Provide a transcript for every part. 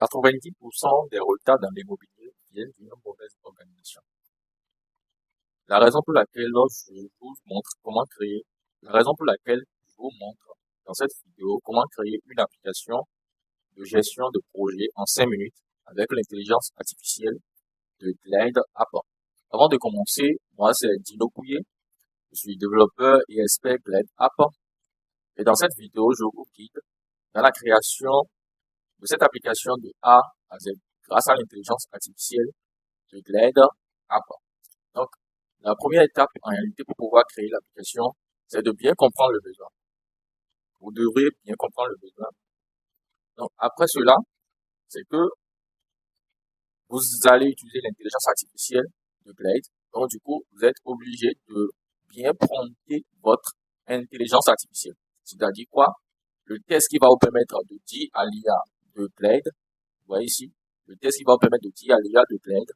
90% des retards dans l'immobilier viennent d'une mauvaise organisation. La raison pour laquelle je vous montre comment créer, la raison pour laquelle je vous montre dans cette vidéo comment créer une application de gestion de projet en 5 minutes avec l'intelligence artificielle de Glide App. Avant de commencer, moi c'est Dino Pouillet, je suis développeur et expert Glide App. Et dans cette vidéo, je vous guide dans la création de cette application de A à Z grâce à l'intelligence artificielle de Glide App. Donc, la première étape en réalité pour pouvoir créer l'application, c'est de bien comprendre le besoin. Vous devrez bien comprendre le besoin. Donc, après cela, c'est que vous allez utiliser l'intelligence artificielle de Glide. Donc, du coup, vous êtes obligé de bien prompter votre intelligence artificielle. C'est-à-dire quoi? Le test qui va vous permettre de dire à l'IA de Glide, vous voyez ici, le test qui va vous permettre de dire à l'IA de Glide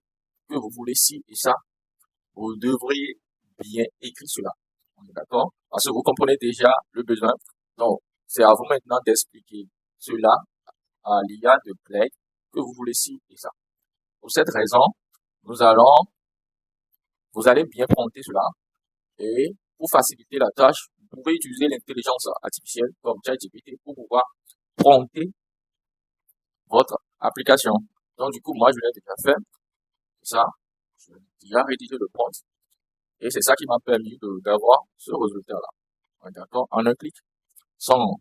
que vous voulez ci et ça, vous devriez bien écrire cela. On est d'accord? Parce que vous comprenez déjà le besoin. Donc, c'est à vous maintenant d'expliquer cela à l'IA de Glide que vous voulez ci et ça. Pour cette raison, vous allez bien prompter cela. Et pour faciliter la tâche, vous pouvez utiliser l'intelligence artificielle comme ChatGPT pour pouvoir prompter votre application. Donc, du coup, moi, je l'ai déjà fait. Ça, j'ai déjà rédigé le prompt. Et c'est ça qui m'a permis d'avoir ce résultat-là. D'accord? En un clic. Sans,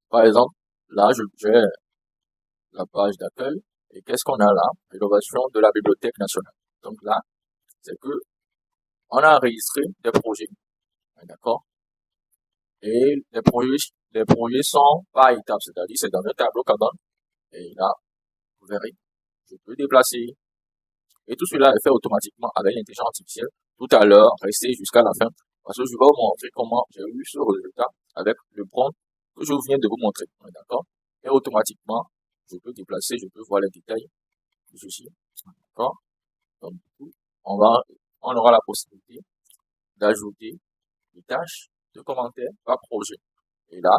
par exemple, là, j'ai la page d'accueil. Et qu'est-ce qu'on a là? Rénovation de la Bibliothèque nationale. Donc là, c'est que on a enregistré des projets. D'accord? Et les projets sont par étapes, c'est-à-dire c'est dans un tableau Kanban. Et là, vous verrez, je peux déplacer. Et tout cela est fait automatiquement avec l'intelligence artificielle. Tout à l'heure, restez jusqu'à la fin, parce que je vais vous montrer comment j'ai eu ce résultat avec le prompt que je viens de vous montrer. D'accord? Et automatiquement, je peux déplacer, je peux voir les détails de ceci. D'accord? Donc, du coup, on aura la possibilité d'ajouter des tâches, de commentaires par projet. Et là,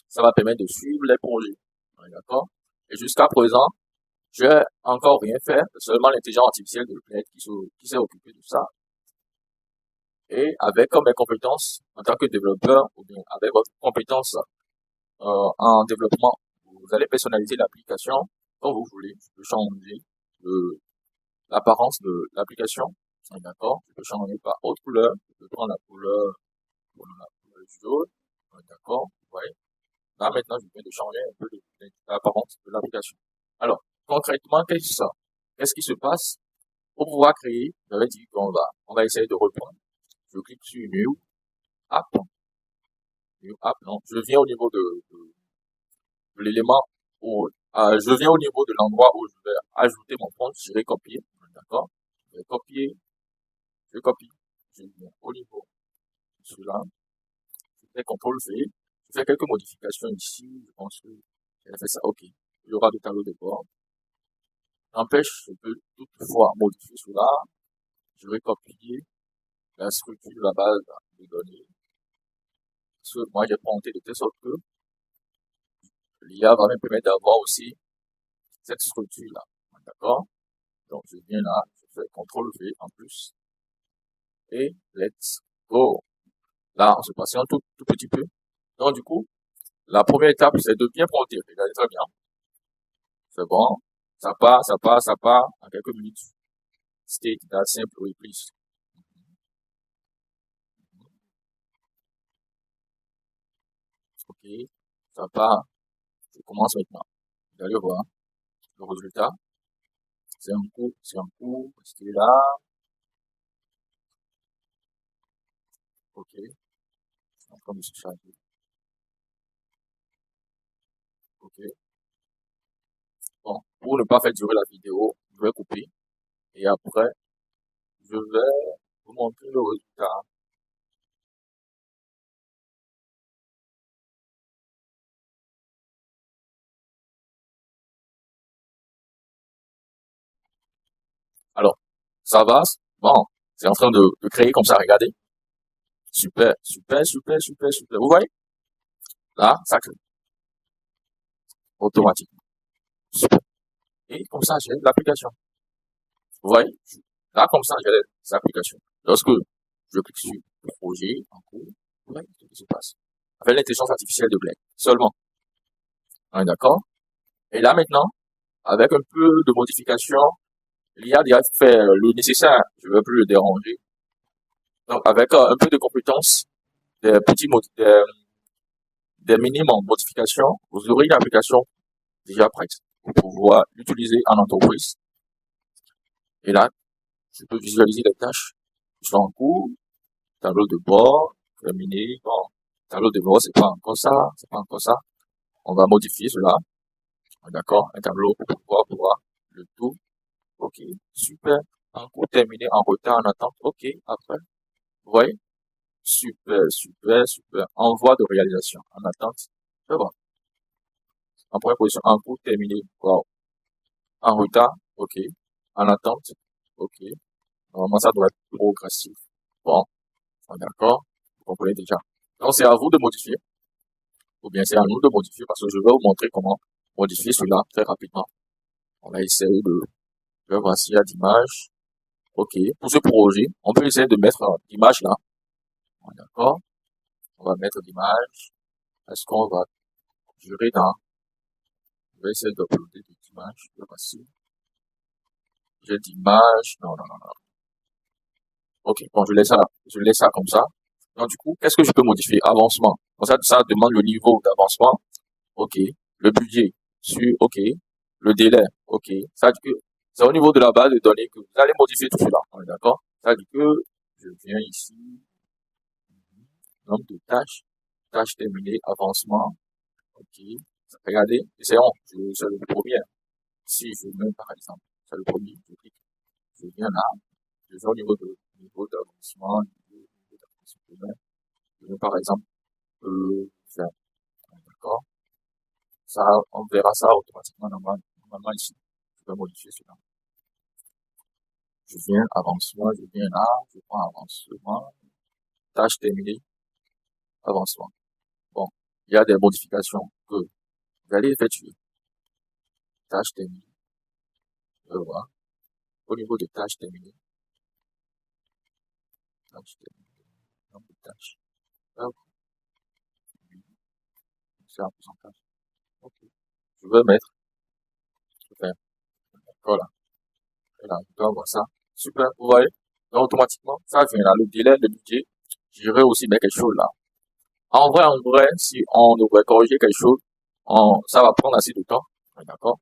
ça va permettre de suivre les projets. D'accord? Et jusqu'à présent, je n'ai encore rien fait, seulement l'intelligence artificielle de Glide qui s'est occupée de ça. Et avec mes compétences en tant que développeur, ou bien avec votre compétence en développement, vous allez personnaliser l'application comme vous voulez. Je peux changer l'apparence de l'application. D'accord? Je peux changer par autre couleur. Je peux prendre la couleur du jaune. D'accord? Vous voyez? Là, maintenant, je viens de changer un peu l'apparence de l'application. Alors, concrètement, qu'est-ce qui se passe? Pour pouvoir créer, j'avais dit qu'on va essayer de reprendre. Je clique sur New App. New App, non. Je viens au niveau de l'élément je viens au niveau de l'endroit où je vais ajouter mon compte. Je vais copier. D'accord? Je vais copier. Je copie. Je viens au niveau de cela. Je fais CTRL-V. Je fais quelques modifications ici. Je pense que j'ai fait ça. OK. Il y aura des tableaux de bord. N'empêche, je peux toutefois modifier cela. Je vais copier la structure de la base de données. Parce que moi, j'ai prompté de telle sorte que l'IA va me permettre d'avoir aussi cette structure-là. D'accord? Donc, je viens là, je fais CTRL-V en plus. Et let's go. Là, on se passe un tout petit peu. Donc, du coup, la première étape, c'est de bien prompter. Regardez très bien. C'est bon. Ça part en quelques minutes. State that simple please. OK. Ça part. Je commence maintenant. Vous allez voir le résultat. C'est un coup, restez là. OK. C'est en train de se charger. OK. Bon, pour ne pas faire durer la vidéo, je vais couper. Et après, je vais vous montrer le résultat. Alors, ça va. Bon, c'est en train de créer comme ça, regardez. Super. Vous voyez? Là, ça crée automatiquement. Super. Et comme ça, j'ai l'application. Vous voyez, là, comme ça, j'ai les applications. Lorsque je clique sur le projet en cours, vous voyez ce qui se passe. Avec l'intelligence artificielle de Blend. Seulement. On est d'accord? Et là, maintenant, avec un peu de modification, l'IA déjà fait le nécessaire. Je ne veux plus le déranger. Donc, avec un peu de compétences, des petits des minimes modifications, vous aurez une application déjà prête pour pouvoir l'utiliser en entreprise. Et là, je peux visualiser les tâches qui sont en cours, tableau de bord, terminé. Bon, tableau de bord, c'est pas encore ça, c'est pas encore ça. On va modifier cela. D'accord? Un tableau pour pouvoir voir le tout. Ok, super. En cours terminé, en retard, en attente. Ok, après. Vous voyez? Super, super, super. En voie de réalisation, en attente. C'est bon. En première position, en cours terminé. Wow. En retard. Ok. En attente. Ok. Normalement, ça doit être progressif. Bon. D'accord? Vous comprenez déjà. Donc, c'est à vous de modifier. Ou bien c'est à nous de modifier parce que je vais vous montrer comment modifier cela très rapidement. On va essayer de, je vais voir s'il y a d'image. Ok. Pour ce projet, on peut essayer de mettre l'image là. D'accord? On va mettre l'image. Est-ce qu'on va durer dans, je vais essayer d'uploader des images. Je vais voir si j'ai d'image. Non, non, non, non. Ok. Bon, je laisse ça comme ça. Donc, du coup, qu'est-ce que je peux modifier? Avancement. Comme ça demande le niveau d'avancement. Ok. Le budget. Ok. Le délai. Ok. Ça dit que c'est au niveau de la base de données que vous allez modifier tout cela. On est d'accord? Ça dit que je viens ici. Nombre de tâches. Tâches terminées. Avancement. Ok. Regardez. Essayons. C'est le premier. Si je mets par exemple, c'est le premier. Je clique. Je viens là. Je vais au niveau d'avancement. Niveau d'avancement. Je mets par exemple, 20. D'accord? Ça, on verra ça automatiquement normalement ici. Je vais modifier cela. Je viens avancement, je viens là, je prends avancement, tâche terminée, avancement. Bon, il y a des modifications que vous allez effectuer. Tâche terminée, je vois. Au niveau des tâches terminées, tâche terminée, nombre de tâches. Hop, c'est un pourcentage. Ok. Je vais mettre, je vais faire, voilà. Et là, je peux avoir ça. Super, vous voyez. Donc, automatiquement, ça vient là, le délai, le budget. Je vais aussi mettre quelque chose là. En vrai, si on devrait corriger quelque chose, ça va prendre assez de temps. D'accord?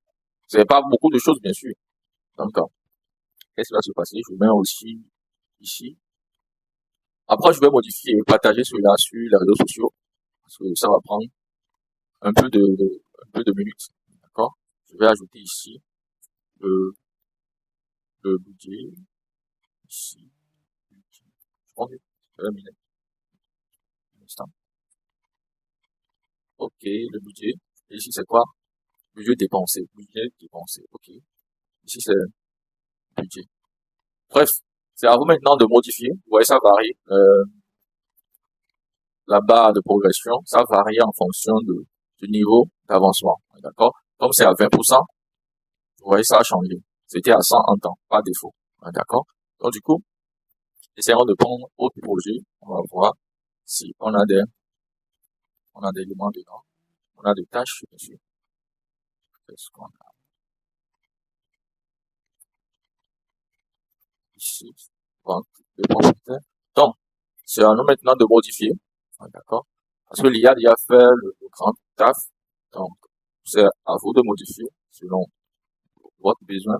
C'est pas beaucoup de choses, bien sûr. Donc, qu'est-ce qui va se passer? Je mets aussi ici. Après, je vais modifier et partager cela sur les réseaux sociaux. Parce que ça va prendre un peu de minutes. D'accord? Je vais ajouter ici le, le budget. Ici. Je prends une minute. Un instant. Ok, le budget. Et ici, c'est quoi? Budget dépensé. Budget dépensé. Ok. Ici, c'est budget. Bref, c'est à vous maintenant de modifier. Vous voyez, ça varie. La barre de progression, ça varie en fonction du niveau d'avancement. D'accord? Comme c'est à 20%, vous voyez, ça a changé. C'était à 100 en temps, pas défaut. D'accord? Donc, du coup, essayons de prendre autre projet. On va voir si on a des éléments dedans. On a des tâches, bien sûr. Qu'est-ce qu'on a ici? Vente de propriétaire. Donc, c'est à nous maintenant de modifier. D'accord? Parce que l'IA a déjà fait le grand taf. Donc, c'est à vous de modifier selon votre besoin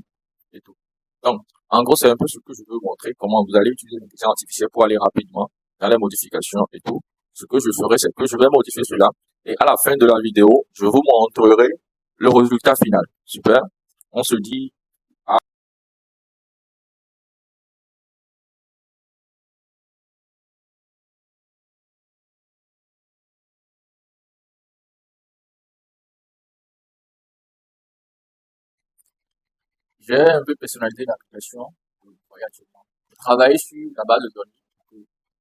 et tout. Donc, en gros, c'est un peu ce que je veux montrer, comment vous allez utiliser l'intelligence artificielle pour aller rapidement dans les modifications et tout. Ce que je ferai, c'est que je vais modifier cela. Et à la fin de la vidéo, je vous montrerai le résultat final. Super. On se dit à j'ai un peu personnalisé l'application. Vous voyez actuellement. Je travaille sur la base de données.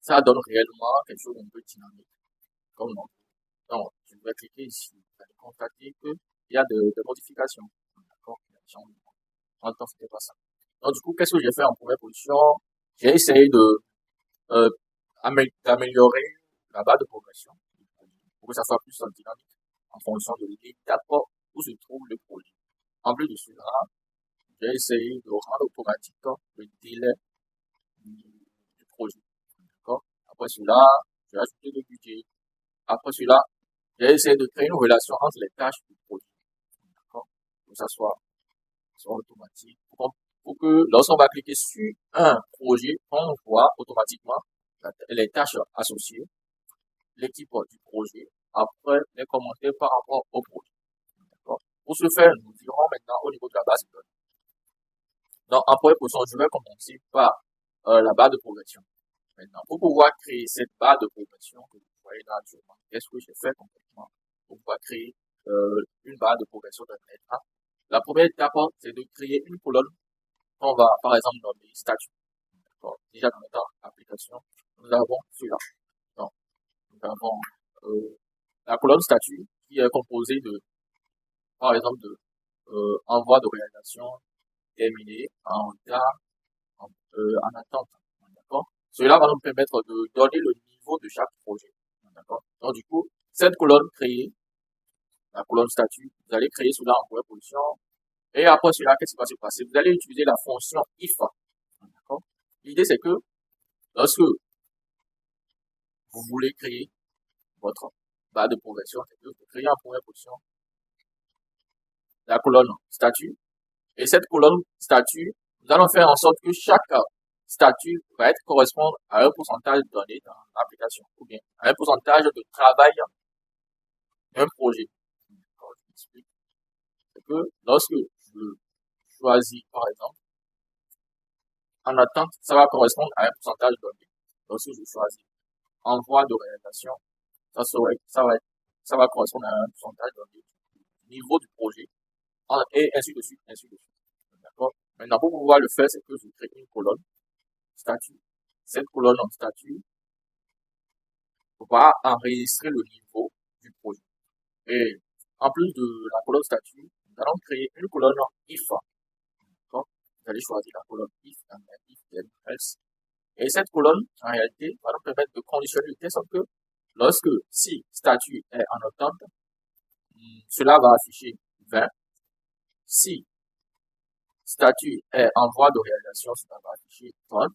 Ça donne réellement quelque chose d'un peu dynamique. Comme non. Donc, je vais cliquer ici. Vous allez constater qu'il y a des modifications. réalisation. En même temps, c'était pas ça. Donc, du coup, qu'est-ce que j'ai fait en première position? J'ai essayé euh, d'améliorer la barre de progression pour que ça soit plus dynamique en fonction de l'étape où se trouve le projet. En plus de cela, j'ai essayé de rendre automatique le délai du projet. D'accord? Après cela, j'ai ajouté le budget. Après cela, j'ai essayé de créer une relation entre les tâches du projet. D'accord? Pour que ça soit automatique. Pour que lorsqu'on va cliquer sur un projet, on voit automatiquement les tâches associées, l'équipe du projet, après les commentaires par rapport au projet. D'accord? Pour ce faire, nous irons maintenant au niveau de la base de données. Donc, en première position, je vais commencer par la barre de progression. Maintenant, pour pouvoir créer cette barre de progression que vous voyez là actuellement, qu'est-ce que j'ai fait complètement pour pouvoir créer une barre de progression de net. La première étape, c'est de créer une colonne qu'on va, par exemple, nommer statut. D'accord? Déjà dans notre application, nous avons celui-là. Donc, nous avons la colonne statut qui est composée de, par exemple, de envoi de réalisation terminé, en retard, en attente. D'accord? Cela va nous permettre de donner le niveau de chaque projet. D'accord? Donc, du coup, cette colonne créée, la colonne statut, vous allez créer cela en première position. Et après cela, qu'est-ce qui va se passer? Vous allez utiliser la fonction if. D'accord? L'idée, c'est que lorsque vous voulez créer votre barre de progression, c'est que vous créez en première position la colonne statut. Et cette colonne statut, nous allons faire en sorte que chaque statut va être correspondre à un pourcentage donné dans l'application, ou bien à un pourcentage de travail d'un projet. C'est que lorsque je choisis, par exemple, en attente, ça va correspondre à un pourcentage donné. Lorsque je choisis envoi de réalisation, ça va correspondre à un pourcentage donné du niveau du projet, et ainsi de suite, ainsi de suite. D'accord? Maintenant, pour pouvoir le faire, c'est que je crée une colonne statut. Cette colonne en statut va enregistrer le niveau du projet. Et en plus de la colonne statut, nous allons créer une colonne if. D'accord? Vous allez choisir la colonne if, if, then, else. Et cette colonne, en réalité, va nous permettre de conditionner le test que lorsque, si statut est en attente, cela va afficher 20. Si statut est en voie de réalisation, cela va afficher 30.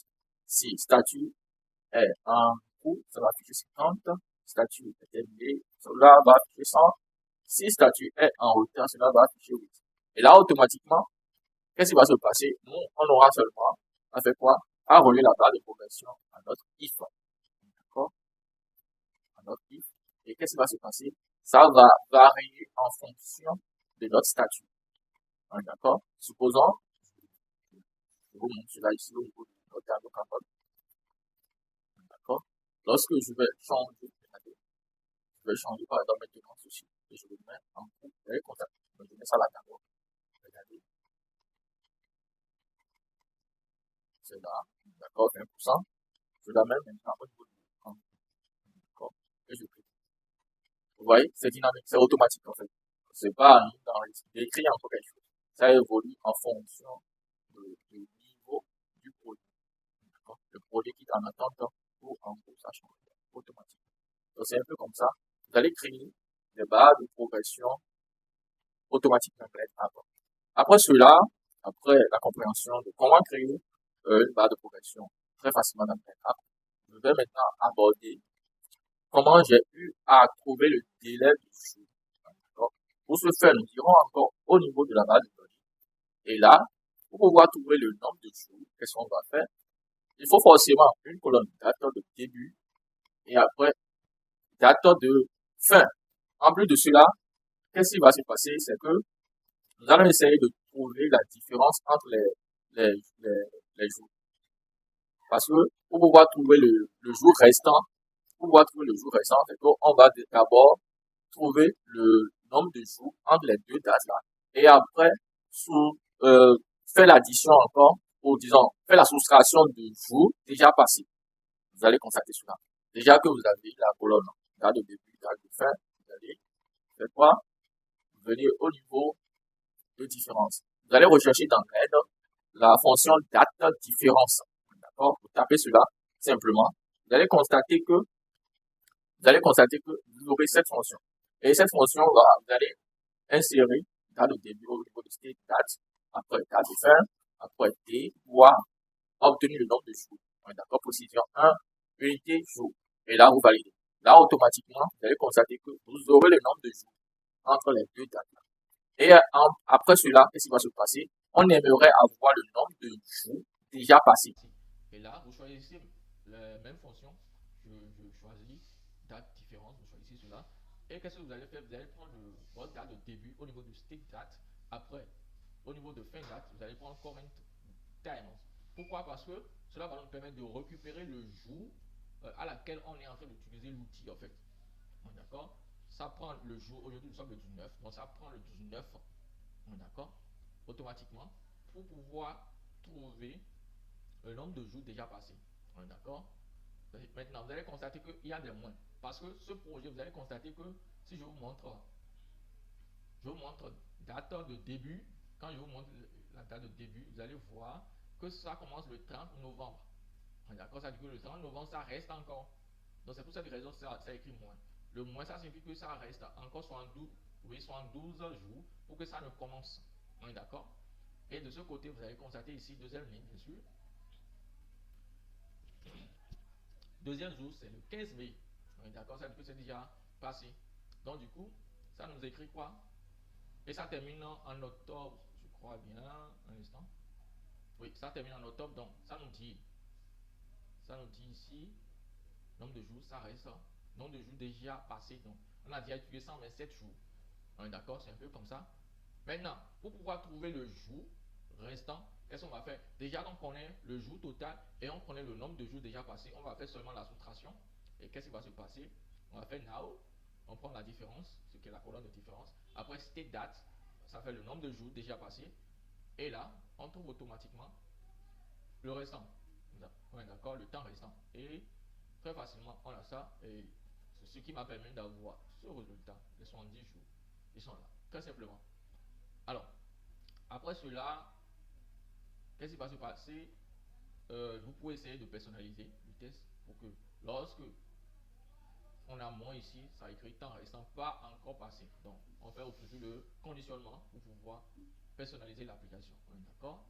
Si statut est en cours, ça va afficher 50. Statut est terminé, cela va afficher 100. Si statut est en retard, cela va afficher 8. Et là, automatiquement, qu'est-ce qui va se passer? Nous, on aura seulement à faire quoi? À relier la barre de progression à notre if. D'accord? À notre if. Et qu'est-ce qui va se passer? Ça va varier en fonction de notre statut. D'accord? Supposons, je vous montre cela ici au niveau de notre tableau Canvas. D'accord? Lorsque je vais changer, par exemple maintenant ceci, et je le mets en groupe et contact. Donc, je mets ça là d'abord. Regardez. C'est là. D'accord? 20%. Je la mets maintenant au niveau du camp. D'accord? Et je clique. Vous voyez? C'est dynamique, c'est automatique en fait. C'est pas à nous d'écrire encore quelque chose. Ça évolue en fonction du niveau du produit. D'accord? Le produit qui est en attente ou en cours, ça change automatiquement. Donc, c'est un peu comme ça. Vous allez créer des barres de progression automatiquement après. Après cela, après la compréhension de comment créer une barre de progression très facilement dans GitHub, je vais maintenant aborder comment j'ai eu à trouver le délai du jour. Pour ce faire, nous irons encore au niveau de la base de données. Et là, pour pouvoir trouver le nombre de jours, qu'est-ce qu'on va faire? Il faut forcément une colonne date de début et après date de fin. En plus de cela, qu'est-ce qui va se passer? C'est que nous allons essayer de trouver la différence entre les jours. Parce que pour pouvoir trouver le jour restant, c'est qu'on va d'abord trouver le nombre de jours entre les deux dates là. Et après, faire l'addition encore, ou disons, faire la soustraction du jour déjà passé. Vous allez constater cela. Déjà que vous avez la colonne date de début, date de fin, vous allez faire quoi? Venir au niveau de différence. vous allez rechercher dans l'aide la fonction date différence. D'accord? Vous tapez cela simplement. Vous allez constater que vous aurez cette fonction. Et cette fonction, vous allez insérer date de début au niveau de state date, après date de fin, après T, voir obtenir le nombre de jours. D'accord? Précision 1, unité, jour. Et là, vous validez. Là, automatiquement, vous allez constater que vous aurez le nombre de jours entre les deux dates. Et après cela, qu'est-ce qui va se passer? On aimerait avoir le nombre de jours déjà passés. Et là, vous choisissez la même fonction. Je choisis date différence, vous choisissez cela. Et qu'est-ce que vous allez faire? Vous allez prendre votre date de début au niveau du stick date. Après, au niveau de fin date, vous allez prendre current time. Pourquoi? Parce que cela va nous permettre de récupérer le jour à laquelle on est en train d'utiliser l'outil en fait. D'accord? Ça prend le jour, aujourd'hui nous sommes le 19, donc ça prend le 19, d'accord? Automatiquement, pour pouvoir trouver le nombre de jours déjà passés. D'accord? Maintenant, vous allez constater qu'il y a des moins. Parce que ce projet, vous allez constater que si je vous montre date de début, quand je vous montre la date de début, vous allez voir que ça commence le 30 novembre. D'accord? Ça dit que le 30 novembre, ça reste encore. Donc c'est pour cette raison que ça écrit moins. Le moins, ça signifie que ça reste encore 72, oui, 72 jours pour que ça ne commence. D'accord? Et de ce côté, vous allez constater ici, deuxième ligne, bien sûr. Deuxième jour, c'est le 15 mai. D'accord? Ça dit que c'est déjà passé. Donc du coup, ça nous écrit quoi? Et ça termine en octobre, je crois bien. Un instant. Oui, ça termine en octobre. Donc ça nous dit ici, nombre de jours, ça reste. Nombre de jours déjà passés. Donc, on a déjà utilisé 127 jours. D'accord? C'est un peu comme ça. Maintenant, pour pouvoir trouver le jour restant, qu'est-ce qu'on va faire? Déjà, on connaît le jour total et on connaît le nombre de jours déjà passés. On va faire seulement la soustraction. Et qu'est-ce qui va se passer? On va faire now. On prend la différence, ce qui est la colonne de différence. Après, state date, ça fait le nombre de jours déjà passés. Et là, on trouve automatiquement le restant. Ouais, d'accord, le temps restant. Et très facilement, on a ça. Et c'est ce qui m'a permis d'avoir ce résultat, les 70 jours. Ils sont là, très simplement. Alors, après cela, qu'est-ce qui va se passer? Vous pouvez essayer de personnaliser le test pour que lorsque on a moins ici, ça écrit temps restant pas encore passé. Donc, on fait toujours le conditionnement pour pouvoir personnaliser l'application. On est d'accord?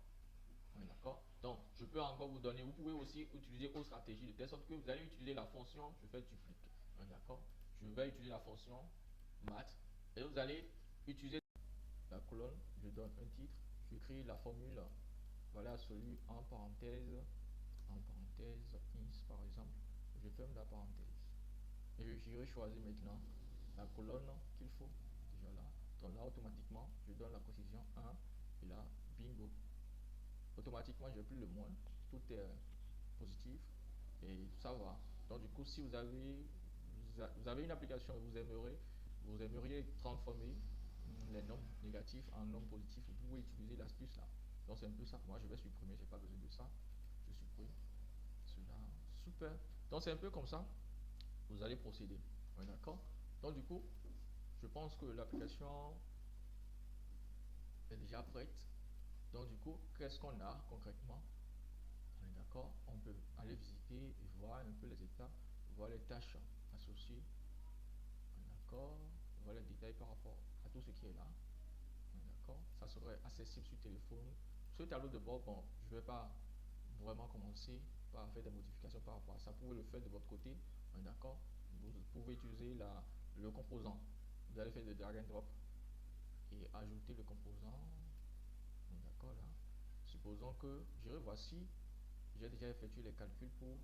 On est d'accord? Donc, je peux encore vous donner, vous pouvez aussi utiliser autre stratégie de telle sorte que vous allez utiliser la fonction, je vais dupliquer. On est d'accord? Je vais utiliser la fonction math et vous allez utiliser la colonne, je donne un titre, j'écris la formule, voilà celui en parenthèse, ins par exemple, je ferme la parenthèse. Et j'irai choisir maintenant la colonne qu'il faut, déjà là. Donc là, automatiquement, je donne la précision 1, et là, bingo. Automatiquement, je n'ai plus le moins, tout est positif, et ça va. Donc du coup, si vous avez une application et vous aimeriez transformer les nombres négatifs en nombres positifs, vous pouvez utiliser l'astuce là. Donc c'est un peu ça. Moi, je vais supprimer, j'ai pas besoin de ça. Je supprime cela. Super. Donc c'est un peu comme ça. Vous allez procéder. Ouais, d'accord? Donc du coup, je pense que l'application est déjà prête. Donc du coup, qu'est-ce qu'on a concrètement? On est d'accord? On peut aller visiter et voir un peu les étapes, voir les tâches associées. D'accord? Voir les détails par rapport à tout ce qui est là. D'accord? Ça serait accessible sur téléphone. Ce tableau de bord, bon, je ne vais pas vraiment commencer par faire des modifications par rapport à ça. Vous pouvez le faire de votre côté. D'accord? Vous pouvez utiliser le composant. Vous allez faire le drag and drop et ajouter le composant. D'accord là. Supposons que je voici, j'ai déjà effectué les calculs pour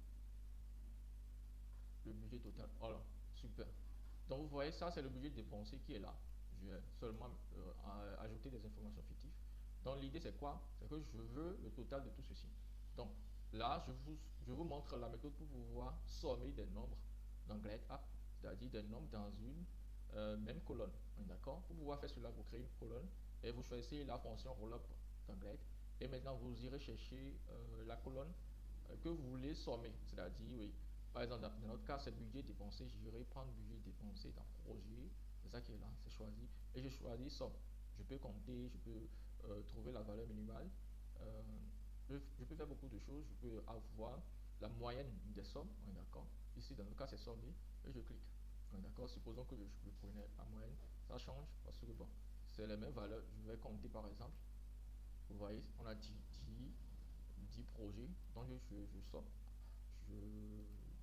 le budget total. Voilà, super. Donc vous voyez, ça c'est le budget dépensé qui est là. Je vais seulement ajouter des informations fictives. Donc l'idée c'est quoi? C'est que je veux le total de tout ceci. Donc là, je vous montre la méthode pour pouvoir sommer des nombres dans Glide App, c'est-à-dire des nombres dans une même colonne. D'accord? Pour pouvoir faire cela, vous créez une colonne et vous choisissez la fonction rollup dans Glide. Et maintenant, vous irez chercher la colonne que vous voulez sommer, c'est-à-dire, oui, par exemple, dans notre cas, c'est budget dépensé. J'irai prendre budget dépensé dans projet. C'est ça qui est là, c'est choisi. Et je choisis somme. Je peux compter, je peux trouver la valeur minimale. Euh, je peux faire beaucoup de choses. Je peux avoir la moyenne des sommes, on est d'accord. Ici, dans le cas, c'est sommé, et je clique. On est d'accord. Supposons que je prenais la moyenne. Ça change parce que bon, c'est les mêmes valeurs. Je vais compter par exemple. Vous voyez, on a 10 projets. Donc, je sors. Je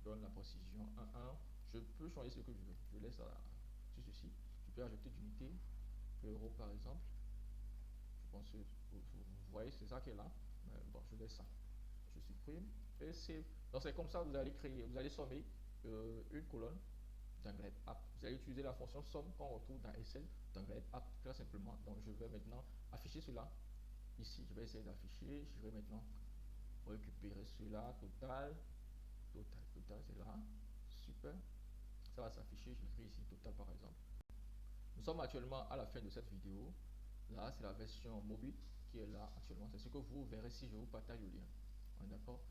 donne la précision 1. Je peux changer ce que je veux. Je laisse sur ceci. Je peux ajouter d'unités, euros par exemple. Je pense que vous voyez, c'est ça qui est là. Mais bon, je laisse ça. Je supprime. Et c'est donc c'est comme ça que vous allez créer, vous allez sommer une colonne d'un grade app. Vous allez utiliser la fonction somme qu'on retrouve dans Excel d'un grade app très simplement. Donc je vais maintenant afficher cela. Ici, je vais essayer d'afficher. Je vais maintenant récupérer cela. Total, c'est là. Super. Ça va s'afficher. J'écris ici total par exemple. Nous sommes actuellement à la fin de cette vidéo. Là, c'est la version mobile qui est là actuellement. C'est ce que vous verrez si je vous partage le lien. On est d'accord?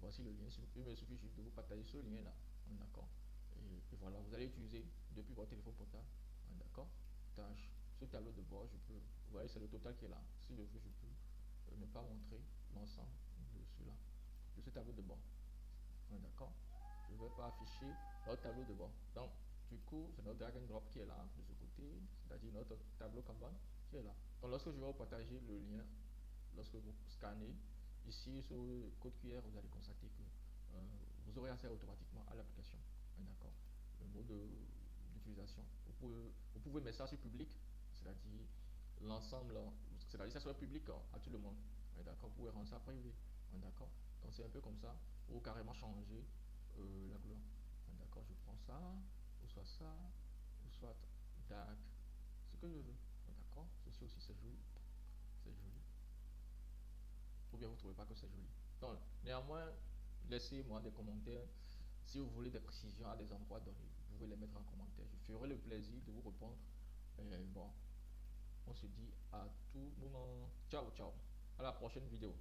Voici le lien. Il me suffit juste de vous partager ce lien-là. On est d'accord? Et voilà, vous allez utiliser depuis votre téléphone portable. On est d'accord? Tâche. Ce tableau de bord, je peux. Vous voyez, c'est le total qui est là. Si je veux, je peux ne pas montrer l'ensemble de cela. De ce tableau de bord. On est d'accord? Je ne vais pas afficher notre tableau de bord. Donc, du coup, c'est notre drag and drop qui est là, de ce côté, c'est-à-dire notre tableau Kanban qui est là. Donc, lorsque je vais vous partager le lien, lorsque vous scannez, ici sur le code QR, vous allez constater que vous aurez accès automatiquement à l'application. D'accord? Le mode d'utilisation. Vous pouvez mettre ça sur public, c'est-à-dire l'ensemble, c'est-à-dire ça soit public à tout le monde. D'accord? Vous pouvez rendre ça privé. D'accord? Donc c'est un peu comme ça, ou carrément changer la couleur. D'accord? Je prends ça, ou soit ça, ou soit tac, ce que je veux. D'accord? Ceci aussi c'est joli. C'est joli. Ou bien vous ne trouvez pas que c'est joli. Donc, néanmoins, laissez-moi des commentaires. Si vous voulez des précisions à des endroits donnés, vous pouvez les mettre en commentaire. Je ferai le plaisir de vous répondre. Et bon, on se dit à tout moment. Ciao, ciao. À la prochaine vidéo.